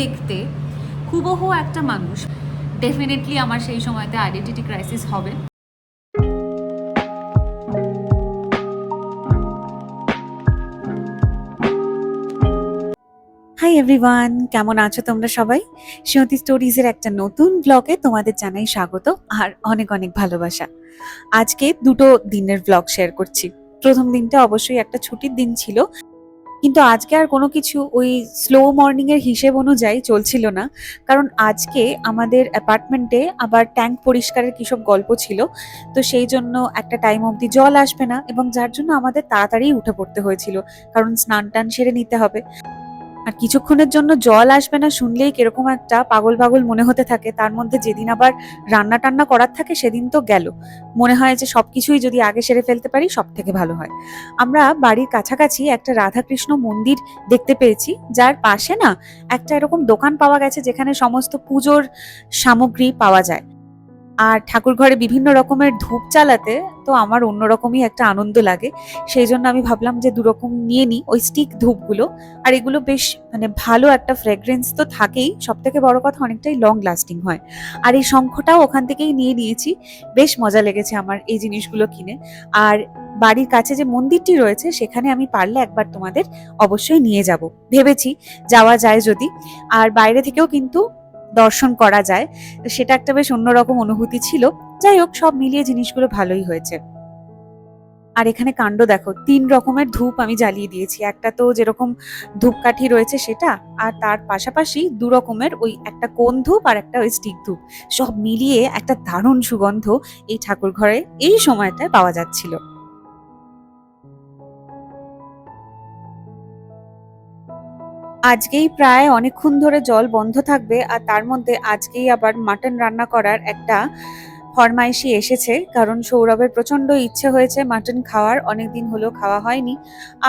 দেখতে হুবহু একটা মানুষ, ডেফিনেটলি আমার সেই সময়তে আইডেন্টিটি ক্রাইসিস হবে। হাই এভরিওয়ান, কেমন আছো তোমরা সবাই? সুয়তি স্টোরিজের একটা নতুন ব্লগে তোমাদের জানাই স্বাগত আর অনেক অনেক ভালোবাসা। আজকে দুটো দিনের ব্লগ শেয়ার করছি। প্রথম দিনটা অবশ্যই একটা ছুটির দিন ছিল, কিন্তু আজকে আর কোনো কিছু ওই স্লো মর্নিং এর হিসেব অনুযায়ী চলছিল না। কারণ আজকে আমাদের অ্যাপার্টমেন্টে আবার ট্যাঙ্ক পরিষ্কারের কি সব গল্প ছিল। তো সেই জন্য একটা টাইম অবধি জল আসবে না, এবং যার জন্য আমাদের তাড়াতাড়ি উঠে পড়তে হয়েছিল, কারণ স্নান টান সেরে নিতে হবে। আর কিছুক্ষণের জন্য জল আসবে না শুনলেই কিরকম একটা পাগল পাগল মনে হতে থাকে। তার মধ্যে যেদিন আবার রান্না টান্না করার থাকে সেদিন তো গেল। মনে হয় যে সবকিছুই যদি আগে সেরে ফেলতে পারি সব থেকে ভালো হয়। আমরা বাড়ির কাছাকাছি একটা রাধাকৃষ্ণ মন্দির দেখতে পেয়েছি, যার পাশে না একটা এরকম দোকান পাওয়া গেছে যেখানে সমস্ত পুজোর সামগ্রী পাওয়া যায়। আর ঠাকুর ঘরে বিভিন্ন রকমের ধূপ জ্বালাতে তো আমার অন্যরকমই একটা আনন্দ লাগে। সেই জন্য আমি ভাবলাম যে দুরকম নিয়ে নিই ওই স্টিক ধূপগুলো। আর এগুলো বেশ মানে ভালো একটা ফ্রেগ্রেন্স তো থাকেই, সব থেকে বড় কথা অনেকটাই লং লাস্টিং হয়। আর এই শঙ্খটাও ওখান থেকেই নিয়ে নিয়েছি। বেশ মজা লেগেছে আমার এই জিনিসগুলো কিনে। আর বাড়ির কাছে যে মন্দিরটি রয়েছে সেখানে আমি পারলে একবার তোমাদের অবশ্যই নিয়ে যাব ভেবেছি, যাওয়া যায় যদি। আর বাইরে থেকেও কিন্তু দর্শন করা যায়, তো সেটা একটা বেশ অন্যরকম অনুভূতি ছিল। যাই হোক, সব মিলিয়ে জিনিসগুলো ভালোই হয়েছে। আর এখানে কাণ্ড দেখো, 3 রকমের ধূপ আমি জ্বালিয়ে দিয়েছি। একটা তো যেরকম ধূপকাঠি রয়েছে সেটা, আর তার পাশাপাশি 2 রকমের ওই একটা কোন ধূপ আর একটা ওই স্টিক ধূপ। সব মিলিয়ে একটা দারুণ সুগন্ধ এই ঠাকুর ঘরে এই সময়টায় পাওয়া যাচ্ছিল। আজকেই প্রায় অনেকক্ষণ ধরে জল বন্ধ থাকবে, আর তার মধ্যে আজকেই আবার মাটন রান্না করার একটা ফরমাইশি এসেছে। কারণ সৌরভের প্রচন্ড ইচ্ছে হয়েছে মাটন খাওয়ার, অনেকদিন হলো খাওয়া হয়নি।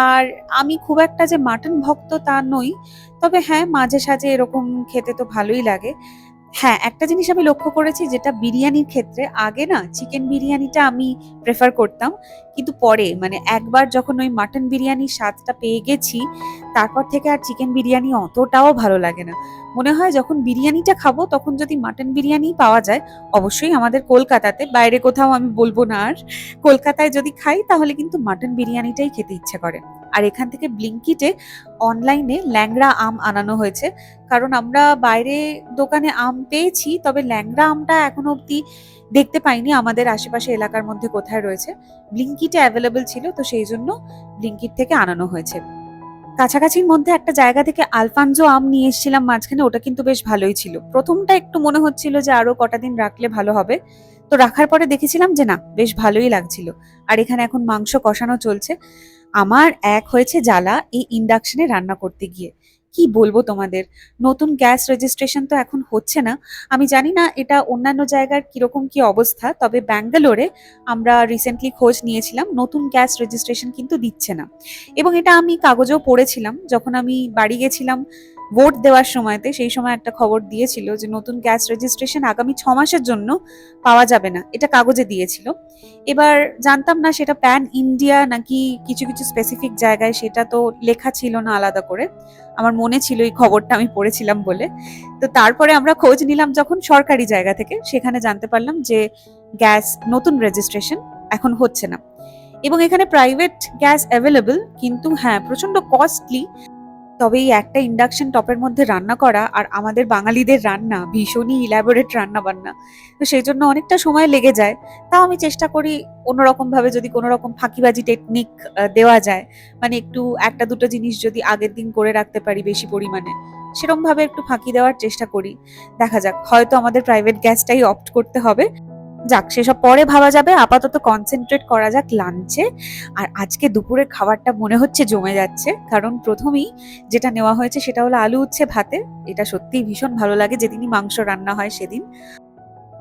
আর আমি খুব একটা যে মাটন ভক্ত তা নই, তবে হ্যাঁ মাঝে সাঝে এরকম খেতে তো ভালোই লাগে। হ্যাঁ, একটা জিনিস আমি লক্ষ্য করেছি, যেটা বিরিয়ানির ক্ষেত্রে আগে না চিকেন বিরিয়ানিটা আমি প্রেফার করতাম, কিন্তু পরে মানে একবার যখন ওই মাটন বিরিয়ানির স্বাদটা পেয়ে গেছি, তারপর থেকে আর চিকেন বিরিয়ানি অতটাও ভালো লাগে না। মনে হয় যখন বিরিয়ানিটা খাবো তখন যদি মাটন বিরিয়ানি পাওয়া যায়, অবশ্যই আমাদের কলকাতাতে, বাইরে কোথাও আমি বলবো না, আর কলকাতায় যদি খাই তাহলে কিন্তু মাটন বিরিয়ানিটাই খেতে ইচ্ছে করে। আর এখান থেকে ব্লিঙ্কিটে অনলাইনে ল্যাংড়া আম আনানো হয়েছে। কারণ আমরা বাইরে দোকানে আম পেয়েছি, তবে ল্যাংড়া আমটা এখনো অব্দি দেখতে পাইনি আমাদের আশেপাশে এলাকার মধ্যে কোথায় রয়েছে। ব্লিঙ্কিটে অ্যাভেলেবল ছিল, তো সেই জন্য ব্লিঙ্কিট থেকে আনানো হয়েছে। কাছাকাছির মধ্যে একটা জায়গা থেকে আলফানজো আম নিয়ে এসেছিলাম মাঝখানে, ওটা কিন্তু বেশ ভালোই ছিল। প্রথমটা একটু মনে হচ্ছিল যে আরো কটা দিন রাখলে ভালো হবে, তো রাখার পরে দেখেছিলাম যে না, বেশ ভালোই লাগছিল। আর এখানে এখন মাংস কষানো চলছে। আমার এক হয়েছে জ্বালা এই ইন্ডাকশনে রান্না করতে গিয়ে। কি বলবো তোমাদের, নতুন গ্যাস রেজিস্ট্রেশন তো এখন হচ্ছে না। আমি জানি না এটা অন্যান্য জায়গার কিরকম কি অবস্থা, তবে ব্যাঙ্গালোরে আমরা রিসেন্টলি খোঁজ নিয়েছিলাম, নতুন গ্যাস রেজিস্ট্রেশন কিন্তু দিচ্ছে না। এবং এটা আমি কাগজেও পড়েছিলাম যখন আমি বাড়ি গেছিলাম ভোট দেওয়ার সময়তে, সেই সময় একটা খবর দিয়েছিল যে নতুন গ্যাস রেজিস্ট্রেশন আগামী 6 মাসের জন্য পাওয়া যাবে না, এটা কাগজে দিয়েছিল। এবার জানতাম না সেটা প্যান ইন্ডিয়া নাকি কিছু কিছু স্পেসিফিক জায়গায়, সেটা তো লেখা ছিল না আলাদা করে। আমার মনে ছিল এই খবরটা আমি পড়েছিলাম বলে। তো তারপরে আমরা খোঁজ নিলাম যখন সরকারি জায়গা থেকে, সেখানে জানতে পারলাম যে গ্যাস নতুন রেজিস্ট্রেশন এখন হচ্ছে না। এবং এখানে প্রাইভেট গ্যাস অ্যাভেলেবল, কিন্তু হ্যাঁ প্রচন্ড কস্টলি। তবে এই একটা ইন্ডাকশন টপের মধ্যে রান্না করা, আর আমাদের বাঙালিদের রান্না ভীষণই ইলাবোরেট রান্না বান্না, তো সেই জন্য অনেকটা সময় লেগে যায়। তাও আমি চেষ্টা করি অন্যরকম ভাবে যদি কোনো রকম ফাঁকিবাজি টেকনিক দেওয়া যায়, মানে একটু একটা দুটো জিনিস যদি আগের দিন করে রাখতে পারি বেশি পরিমাণে, সেরকম ভাবে একটু ফাঁকি দেওয়ার চেষ্টা করি। দেখা যাক, হয়তো আমাদের প্রাইভেট গ্যাসটাই অপ্ট করতে হবে। যাক, সেসব পরে ভাবা যাবে, আপাতত কনসেন্ট্রেট করা যাক লাঞ্চে। আর আজকে দুপুরের খাবারটা মনে হচ্ছে জমে যাচ্ছে, কারণ প্রথমেই যেটা নেওয়া হয়েছে সেটা হলো আলু উচ্ছে ভাতে। এটা সত্যিই ভীষণ ভালো লাগে যেদিনই মাংস রান্না হয় সেদিন।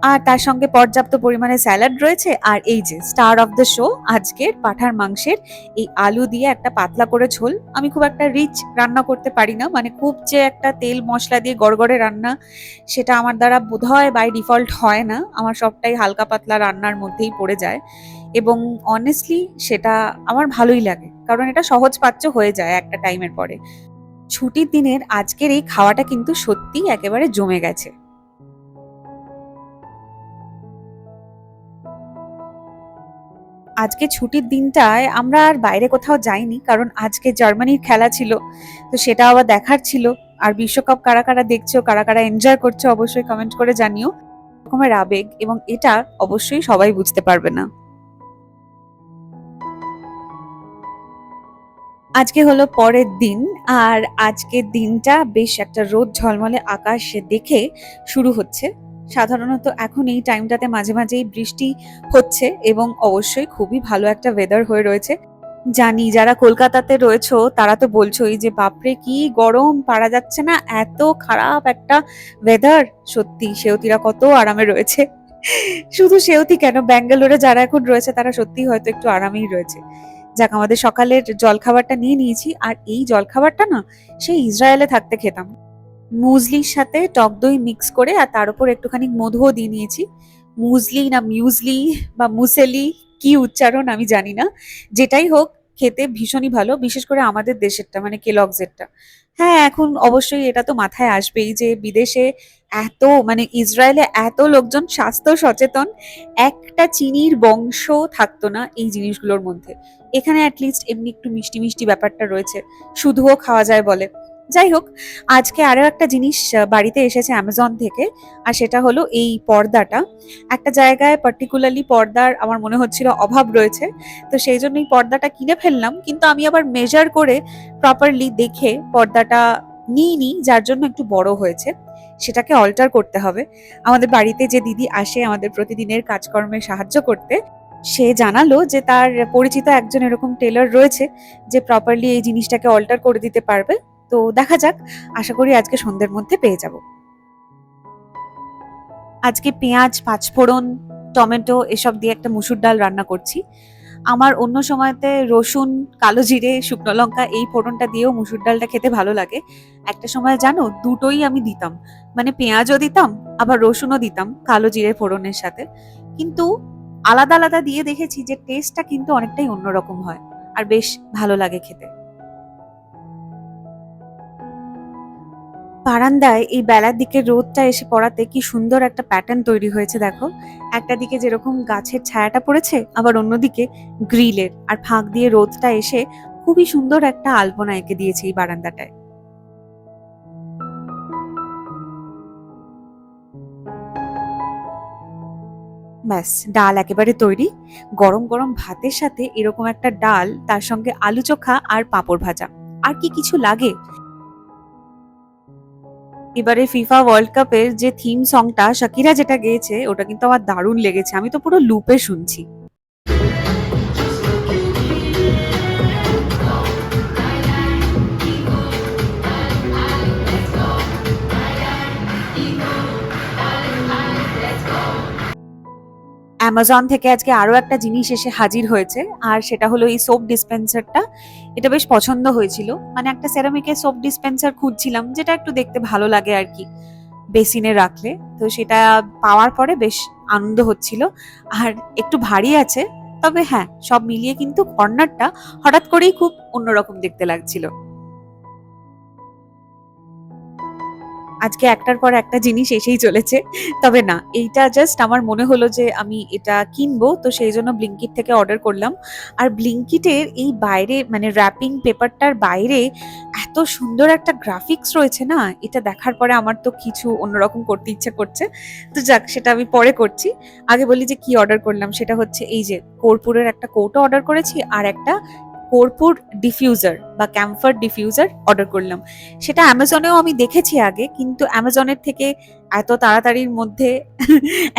আর তার সঙ্গে পর্যাপ্ত পরিমাণে স্যালাড রয়েছে, আর এই যে স্টার অফ দ্য শো আজকের পাঁঠার মাংসের এই আলু দিয়ে একটা পাতলা করে ঝোল। আমি খুব একটা রিচ রান্না করতে পারি না, মানে খুব যে একটা তেল মশলা দিয়ে গড়গড়ে রান্না, সেটা আমার দ্বারা বোধহয় বাই ডিফল্ট হয় না। আমার সবটাই হালকা পাতলা রান্নার মধ্যেই পড়ে যায়, এবং অনেস্টলি সেটা আমার ভালোই লাগে, কারণ এটা সহজপাচ্য হয়ে যায় একটা টাইমের পরে। ছুটির দিনের আজকের এই খাওয়াটা কিন্তু সত্যি একেবারে জমে গেছে। আজকে ছুটির দিনটায় আমরা আর বাইরে কোথাও যাইনি, কারণ আজকে জার্মানির খেলা ছিল, তো সেটা আবার দেখার ছিল। আর বিশ্বকাপ কারা কারা দেখছো, কারা কারা এনজয় করছো, অবশ্যই কমেন্ট করে জানিও। রকমের আবেগ, এবং এটা অবশ্যই সবাই বুঝতে পারবে না। আজকে হলো পরের দিন, আর আজকের দিনটা বেশ একটা রোদ ঝলমলে আকাশ দেখে শুরু হচ্ছে। সাধারণত এখন এই টাইমটাতে মাঝে মাঝেই বৃষ্টি হচ্ছে, এবং অবশ্যই খুবই ভালো একটা ওয়েদার হয়ে রয়েছে। জানি যারা কলকাতাতে রয়েছো তারা তো বলছোই যে বাপরে কি গরম, পারা যাচ্ছে না, এত খারাপ একটা ওয়েদার। সত্যি সেওতিরা কত আরামে রয়েছে। শুধু সেওতি কেন, ব্যাঙ্গালোরে যারা এখন রয়েছে তারা সত্যি হয়তো একটু আরামেই রয়েছে। যাক, আমাদের সকালের জলখাবারটা নিয়ে নিয়েছি, আর এই জলখাবারটা না সেই ইসরায়েলে থাকতে খেতাম। মুজলির সাথে টক দই মিক্স করে, আর তার উপর একটুখানি মধুও দিয়ে নিয়েছি। মুজলি না মিউজলি বা মুসেলি, কি উচ্চারণ আমি জানি না, যেটাই হোক খেতে ভীষণই ভালো, বিশেষ করে আমাদের দেশেরটা মানে কেলগসেরটা। হ্যাঁ, এখন অবশ্যই এটা তো মাথায় আসবেই যে বিদেশে এত মানে ইসরায়েলে এত লোকজন স্বাস্থ্য সচেতন, একটা চিনির বংশ থাকতো না এই জিনিসগুলোর মধ্যে। এখানে অ্যাটলিস্ট এমনি একটু মিষ্টি মিষ্টি ব্যাপারটা রয়েছে, শুধুও খাওয়া যায় বলে। যাই হোক, আজকে আরো একটা জিনিস বাড়িতে এসেছে অ্যামাজন থেকে, আর সেটা হলো এই পর্দাটা। একটা জায়গায় পার্টিকুলারলি পর্দার আমার মনে হচ্ছিল অভাব রয়েছে, তো সেই জন্য এই পর্দাটা কিনে ফেললাম, কিন্তু আমি আবার মেজার করে প্রপারলি দেখে পর্দাটা নিইনি, যার জন্য একটু বড় হয়েছে। সেটাকে অল্টার করতে হবে। আমাদের বাড়িতে যে দিদি আসে আমাদের প্রতিদিনের কাজকর্মে সাহায্য করতে, সে জানালো যে তার পরিচিত একজন এরকম টেলার রয়েছে যে প্রপারলি এই জিনিসটাকে অল্টার করে দিতে পারবে। তো দেখা যাক, আশা করি আজকে সন্ধ্যের মধ্যে পেয়ে যাব। আজকে পেঁয়াজ, পাঁচফোড়ন, টমেটো এসব দিয়ে একটা মুসুর ডাল রান্না করছি। আমার অন্য সময়তে রসুন, কালো জিরে, শুকনো লঙ্কা এই ফোড়নটা দিয়েও মুসুর ডালটা খেতে ভালো লাগে। একটা সময় জানো দুটোই আমি দিতাম, মানে পেঁয়াজও দিতাম আবার রসুনও দিতাম কালো জিরে ফোড়নের সাথে। কিন্তু আলাদা আলাদা দিয়ে দেখেছি যে টেস্টটা কিন্তু অনেকটাই অন্যরকম হয়, আর বেশ ভালো লাগে খেতে। বারান্দায় এই বেলার দিকে রোদটা এসে পড়াতে কি সুন্দর একটা প্যাটার্ন তৈরি হয়েছে দেখো। একটা দিকে যেরকম গাছের ছায়াটা পড়েছে, আবার অন্যদিকে গ্রিলের, আর ফাঁক দিয়ে রোদটা এসে খুবই সুন্দর একটা আলপনা এঁকে দিয়েছে এই বারান্দাটায়। ব্যাস, ডাল একেবারে তৈরি। গরম গরম ভাতের সাথে এরকম একটা ডাল, তার সঙ্গে আলু চোখা আর পাঁপড় ভাজা, আর কি কিছু লাগে? এবারে ফিফা ওয়ার্ল্ড কাপের যে থিম সংটা শাকিরা যেটা গেয়েছে, ওটা কিন্তু আমার দারুণ লেগেছে, আমি তো পুরো লুপে শুনছি। অ্যামাজন থেকে আজকে আরো একটা জিনিস এসে হাজির হয়েছে, আর সেটা হলো এই সোপ ডিসপেন্সারটা। এটা বেশ পছন্দ হয়েছিল, মানে একটা সেরামিকের সোপ ডিসপেন্সার খুঁজছিলাম যেটা একটু দেখতে ভালো লাগে আর কি, বেসিনে রাখলে। তো সেটা পাওয়ার পরে বেশ আনন্দ হচ্ছিল। আর একটু ভারী আছে, তবে হ্যাঁ সব মিলিয়ে কিন্তু কর্নারটা হঠাৎ করেই খুব অন্যরকম দেখতে লাগছিল। আজকে একটার পর একটা জিনিস এসেই চলেছে। তবে না, এইটা জাস্ট আমার মনে হলো যে আমি এটা কিনবো, তো সেই জন্য ব্লিঙ্কিট থেকে অর্ডার করলাম। আর ব্লিঙ্কিটের এই বাইরে মানে র্যাপিং পেপারটার বাইরে এত সুন্দর একটা গ্রাফিক্স রয়েছে না, এটা দেখার পরে আমার তো কিছু অন্যরকম করতে ইচ্ছে করছে। তো যাক, সেটা আমি পরে করছি। আগে বলি যে কি অর্ডার করলাম, সেটা হচ্ছে এই যে কর্পূরের একটা কৌটো অর্ডার করেছি, আর একটা কর্পূর ডিফিউজার বা ক্যাম্ফার ডিফিউজার অর্ডার করলাম। সেটা অ্যামাজনেও আমি দেখেছি আগে, কিন্তু অ্যামাজনের থেকে এত তাড়াতাড়ির মধ্যে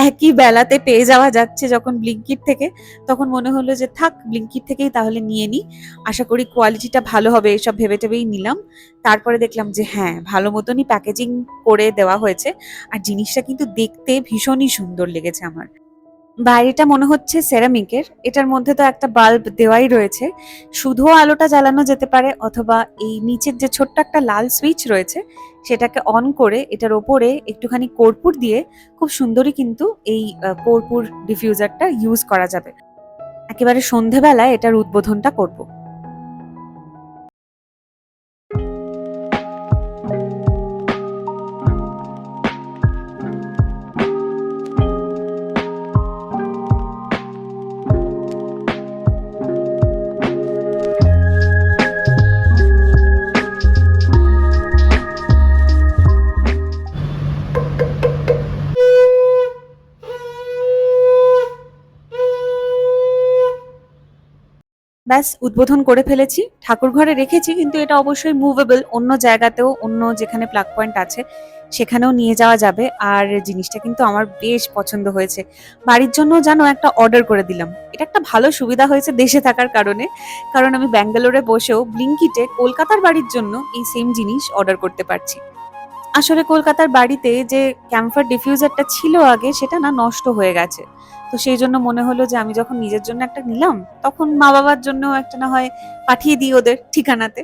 একই বেলাতে পেয়ে যাওয়া যাচ্ছে যখন ব্লিঙ্কিট থেকে, তখন মনে হলো যে থাক ব্লিঙ্কিট থেকেই তাহলে নিয়ে নিই। আশা করি কোয়ালিটিটা ভালো হবে এসব ভেবে টেবেই নিলাম। তারপরে দেখলাম যে হ্যাঁ, ভালো মতনই প্যাকেজিং করে দেওয়া হয়েছে, আর জিনিসটা কিন্তু দেখতে ভীষণই সুন্দর লেগেছে আমার। বাইরেটা মনে হচ্ছে সেরামিকের, এটার মধ্যে তো একটা বাল্ব দেওয়াই রয়েছে। শুধুও আলোটা জ্বালানো যেতে পারে, অথবা এই নিচের যে ছোট্ট একটা লাল সুইচ রয়েছে সেটাকে অন করে এটার ওপরে একটুখানি কর্পূর দিয়ে খুব সুন্দরই কিন্তু এই কর্পূর ডিফিউজারটা ইউজ করা যাবে। একেবারে সন্ধেবেলায় এটার উদ্বোধনটা করব। ব্যাস উদ্বোধন করে ফেলেছি, ঠাকুর ঘরে রেখেছি, কিন্তু এটা অবশ্যই মুভেবল, অন্য জায়গাতেও, অন্য যেখানে প্লাগ পয়েন্ট আছে সেখানেও নিয়ে যাওয়া যাবে। আর জিনিসটা কিন্তু আমার বেশ পছন্দ হয়েছে। বাড়ির জন্য জানো একটা অর্ডার করে দিলাম। এটা একটা ভালো সুবিধা হয়েছে দেশে থাকার কারণে, কারণ আমি ব্যাঙ্গালোরে বসেও ব্লিঙ্কিটে কলকাতার বাড়ির জন্য এই সেম জিনিস অর্ডার করতে পারছি। আসলে কলকাতার বাড়িতে যে ক্যাম্ফার ডিফিউজারটা ছিল আগে, সেটা না নষ্ট হয়ে গেছে। তো সেই জন্য মনে হলো যে আমি যখন নিজের জন্য একটা নিলাম, তখন মা বাবার জন্য একটা না হয় পাঠিয়ে দিই ওদের ঠিকানাতে।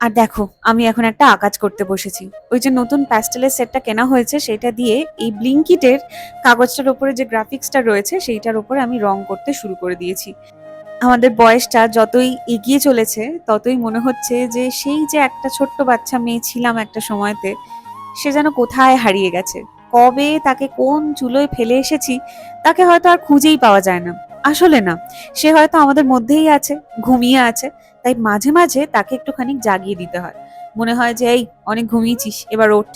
আর দেখো, আমি এখন একটা আকাজ করতে বসেছি। ওই যে নতুন প্যাস্টেলের সেটটা কেনা হয়েছে, সেটা দিয়ে এই ব্লিঙ্কিটের কাগজটার উপরে যে গ্রাফিক্সটা রয়েছে সেইটার উপরে আমি রং করতে শুরু করে দিয়েছি। আমাদের বয়সটা যতই এগিয়ে চলেছে, ততই মনে হচ্ছে যে সেই যে একটা ছোট্ট বাচ্চা মেয়ে ছিলাম একটা সময়তে, সে যেন কোথায় হারিয়ে গেছে। কবে তাকে কোন চুলোয় ফেলে এসেছি, তাকে হয়তো আর খুঁজেই পাওয়া যায় না। আসলে না, সে হয়তো আমাদের মধ্যেই আছে, ঘুমিয়ে আছে। তাই মাঝে মাঝে তাকে একটুখানি জাগিয়ে দিতে হয়। মনে হয় যে এই অনেক ঘুমিয়েছিস, এবার ওঠ।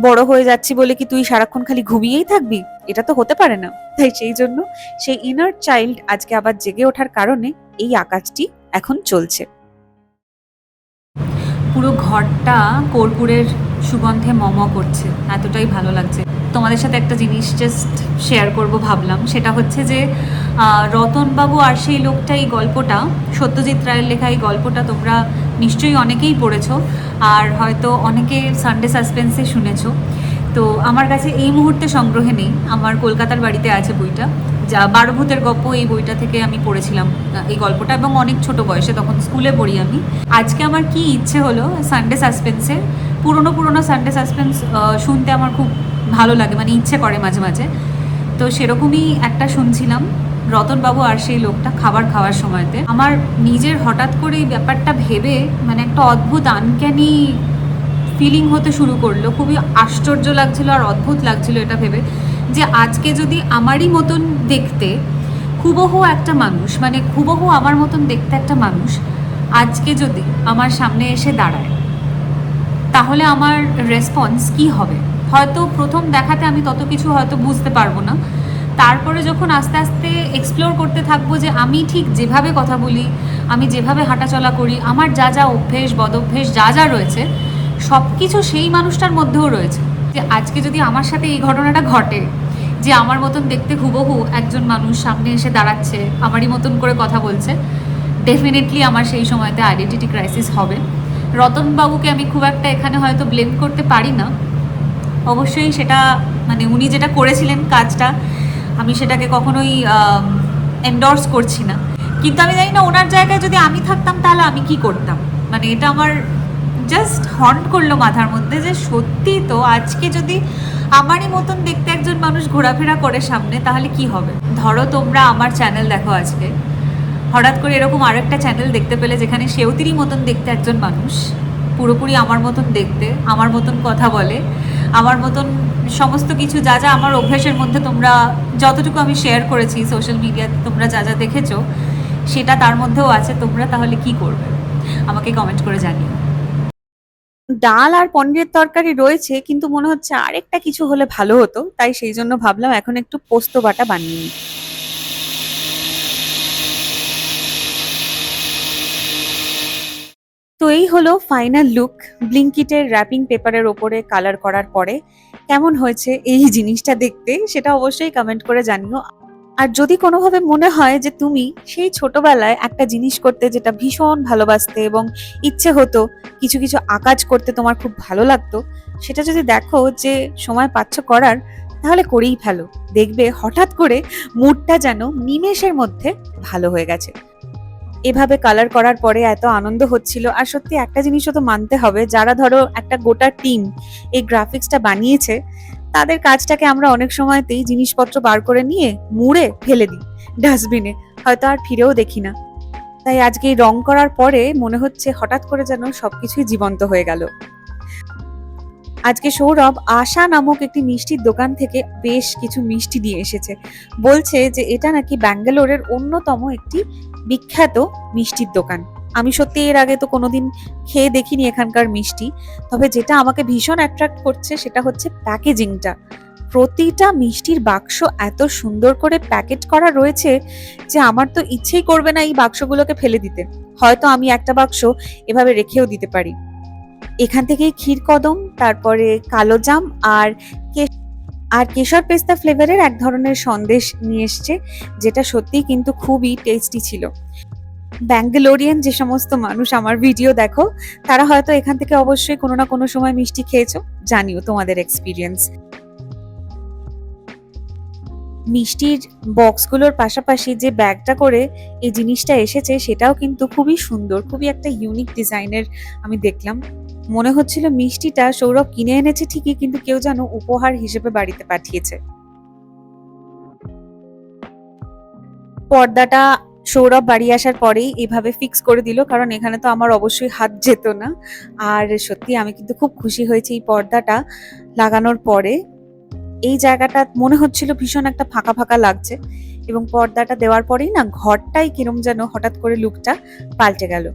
বড় হয়ে যাচ্ছি বলে কি তুই সারাক্ষণ খালি ঘুমিয়েই থাকবি? এটা তো হতে পারে না। তাই সেই জন্য সেই ইনার চাইল্ড আজকে আবার জেগে ওঠার কারণে এই আকাজটি এখন চলছে। পুরো ঘরটা কর্পূরের সুগন্ধে মম করছে, এতটাই ভালো লাগছে। তোমাদের সাথে একটা জিনিস জাস্ট শেয়ার করব ভাবলাম, সেটা হচ্ছে যে রতনবাবু আর সেই লোকটা, এই গল্পটা সত্যজিৎ রায়ের লেখা এই গল্পটা তোমরা নিশ্চয়ই অনেকেই পড়েছো, আর হয়তো অনেকে সানডে সাসপেন্সে শুনেছো। তো আমার কাছে এই মুহূর্তে সংগ্রহে নেই, আমার কলকাতার বাড়িতে আছে বইটা, যা 12 ভূতের গপ্প, এই বইটা থেকে আমি পড়েছিলাম এই গল্পটা, এবং অনেক ছোট বয়সে, তখন স্কুলে পড়ি আমি। আজকে আমার কি ইচ্ছে হলো, সানডে সাসপেন্সে পুরনো সানডে সাসপেন্স শুনতে আমার খুব ভালো লাগে, মানে ইচ্ছে করে মাঝে মাঝে। তো সেরকমই একটা শুনছিলাম, রতনবাবু আর সেই লোকটা, খাবার খাওয়ার সময়তে আমার নিজের হঠাৎ করে এই ব্যাপারটা ভেবে মানে একটা অদ্ভুত আনক্যানি ফিলিং হতে শুরু করলো। খুবই আশ্চর্য লাগছিল আর অদ্ভুত লাগছিল এটা ভেবে, যে আজকে যদি আমারই মতন দেখতে হুবহু একটা মানুষ, মানে হুবহু আমার মতন দেখতে একটা মানুষ আজকে যদি আমার সামনে এসে দাঁড়ায়, তাহলে আমার রেসপন্স কি হবে? হয়তো প্রথম দেখাতে আমি তত কিছু হয়তো বুঝতে পারবো না, তারপরে যখন আস্তে আস্তে এক্সপ্লোর করতে থাকবো যে আমি ঠিক যেভাবে কথা বলি, আমি যেভাবে হাঁটাচলা করি, আমার যা যা অভ্যেস বদঅভ্যেস যা যা রয়েছে, সব কিছু সেই মানুষটার মধ্যেও রয়েছে। যে আজকে যদি আমার সাথে এই ঘটনাটা ঘটে, যে আমার মতন দেখতে হুবহু একজন মানুষ সামনে এসে দাঁড়াচ্ছে, আমারই মতন করে কথা বলছে, ডেফিনেটলি আমার সেই সময়তে আইডেন্টিটি ক্রাইসিস হবে। রতনবাবুকে আমি খুব একটা এখানে হয়তো ব্লেম করতে পারি না, অবশ্যই সেটা মানে উনি যেটা করেছিলেন কাজটা, আমি সেটাকে কখনোই এন্ডোর্স করছি না। কিন্তু আমি জানি না ওনার জায়গায় যদি আমি থাকতাম তাহলে আমি কি করতাম। মানে এটা আমার জাস্ট হন্ট করলো মাথার মধ্যে, যে সত্যি তো আজকে যদি আমারই মতন দেখতে একজন মানুষ ঘোরাফেরা করে সামনে, তাহলে কি হবে। ধরো তোমরা আমার চ্যানেল দেখো আজকে, হঠাৎ করে এরকম আরেকটা চ্যানেল দেখতে পেলে যেখানে সেওতিরই মতন দেখতে একজন মানুষ, পুরোপুরি আমার মতন দেখতে, আমার মতন কথা বলে, আমার মতন সমস্ত কিছু যা যা আমার অভ্যাসের মধ্যে তোমরা যতটুকু আমি শেয়ার করেছি সোশ্যাল মিডিয়াতে, তোমরা যা যা দেখেছো সেটা তার মধ্যেও আছে, তোমরা তাহলে কি করবে আমাকে কমেন্ট করে জানিও। ডাল আর পনিরের তরকারি রয়েছে, কিন্তু মনে হচ্ছে আরেকটা কিছু হলে ভালো হতো। তাই সেই জন্য ভাবলাম এখন একটু পোস্ত বাটা বানিয়ে নিই। তো এই হলো ফাইনাল লুক ব্লিঙ্কিটের র্যাপিং পেপারের ওপরে কালার করার পরে। কেমন হয়েছে এই জিনিসটা দেখতে, সেটা অবশ্যই কমেন্ট করে জানিও। আর যদি কোনোভাবে মনে হয় যে তুমি সেই ছোটবেলায় একটা জিনিস করতে যেটা ভীষণ ভালোবাসতে এবং ইচ্ছে হতো, কিছু কিছু আকাজ করতে তোমার খুব ভালো লাগতো, সেটা যদি দেখো যে সময় পাচ্ছ করার, তাহলে করেই ফেলো। দেখবে হঠাৎ করে মুডটা যেন নিমেষের মধ্যে ভালো হয়ে গেছে। এভাবে কালার করার পরে এত আনন্দ হচ্ছিল। আর সত্যি একটা জিনিসও তো মানতে হবে, যারা ধরো একটা গোটা টিম এই গ্রাফিক্সটা বানিয়েছে, তাদের কাজটাকে আমরা অনেক সময়তেই জিনিসপত্র বার করে নিয়ে মুড়ে ফেলে দিই ডাস্টবিনে, হয়তো আর ফিরেও দেখি না। তাই আজকে এই রং করার পরে মনে হচ্ছে হঠাৎ করে যেন সবকিছুই জীবন্ত হয়ে গেল। আজকে সৌরভ আশা নামক একটি মিষ্টির দোকান থেকে বেশ কিছু মিষ্টি দিয়ে এসেছে। বলছে যে এটা নাকি ব্যাঙ্গালোরের অন্যতম একটি বিখ্যাত মিষ্টির দোকান। আমি সত্যি এর আগে তো কোনোদিন খেয়ে দেখিনি এখানকার মিষ্টি। তবে যেটা আমাকে ভীষণ অ্যাট্রাক্ট করছে সেটা হচ্ছে প্যাকেজিংটা। প্রতিটা মিষ্টির বাক্স এত সুন্দর করে প্যাকেট করা রয়েছে যে আমার তো ইচ্ছেই করবে না এই বাক্সগুলোকে ফেলে দিতে। হয়তো আমি একটা বাক্স এভাবে রেখেও দিতে পারি। এখান থেকেই ক্ষীর কদম, তারপরে কালো জাম আর কেশর পেস্তা ফ্লেভারের এক ধরনের সন্দেশ নিয়ে এসছে, যেটা সত্যিই কিন্তু খুবই টেস্টি ছিল। ব্যাঙ্গালোরিয়ান যে সমস্ত মানুষ আমার ভিডিও দেখো, তারা হয়তো এখান থেকে অবশ্যই কোনো না কোনো সময় মিষ্টি খেয়েছো, জানিও তোমাদের এক্সপিরিয়েন্স। মিষ্টির বক্সগুলোর পাশাপাশি যে ব্যাগটা করে এই জিনিসটা এসেছে সেটাও কিন্তু খুবই সুন্দর, খুবই একটা ইউনিক ডিজাইনের আমি দেখলাম। মনে হচ্ছিল মিষ্টিটা সৌরভ কিনে এনেছে ঠিকই, কিন্তু কেউ যেন উপহার হিসেবে বাড়িতে পাঠিয়েছে। পর্দাটা সৌরভ বাড়ি আসার পরেই এভাবে ফিক্স করে দিল, কারণ এখানে তো আমার অবশ্যই হাত যেত না। আর সত্যি আমি কিন্তু খুব খুশি হয়েছি এই পর্দাটা লাগানোর পরে। এই জায়গাটা মনে হচ্ছিল ভীষণ একটা ফাঁকা ফাঁকা লাগছে, এবং পর্দাটা দেওয়ার পরেই না ঘরটাই কিরম যেন হঠাৎ করে লুকটা পাল্টে গেল।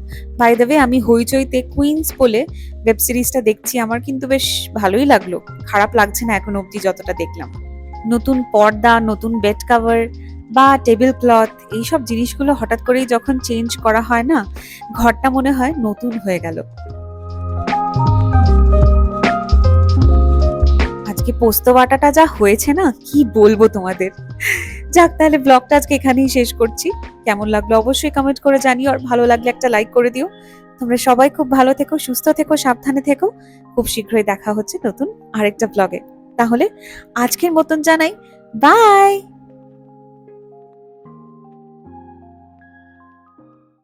বাই দ্য ওয়ে, আমি হইচইতে কুইন্স বলে ওয়েব সিরিজটা দেখছি, আমার কিন্তু বেশ ভালোই লাগলো, খারাপ লাগছে না এখন অবধি যতটা দেখলাম। নতুন পর্দা, নতুন বেড কভার বা টেবিল ক্লথ, এইসব জিনিসগুলো হঠাৎ করেই যখন চেঞ্জ করা হয় না, ঘরটা মনে হয় নতুন হয়ে গেল। আজকে পোস্ত বাটাটা যা হয়েছে না, কি বলবো তোমাদের। যাক, তাহলে ব্লগটা আজকে এখানেই শেষ করছি। কেমন লাগলো অবশ্যই কমেন্ট করে জানিও, আর ভালো লাগলে একটা লাইক করে দিও। তোমরা সবাই খুব ভালো থেকো, সুস্থ থেকো, সাবধানে থেকো। খুব শীঘ্রই দেখা হচ্ছে নতুন আরেকটা ব্লগে। তাহলে আজকের মতন জানাই বাই।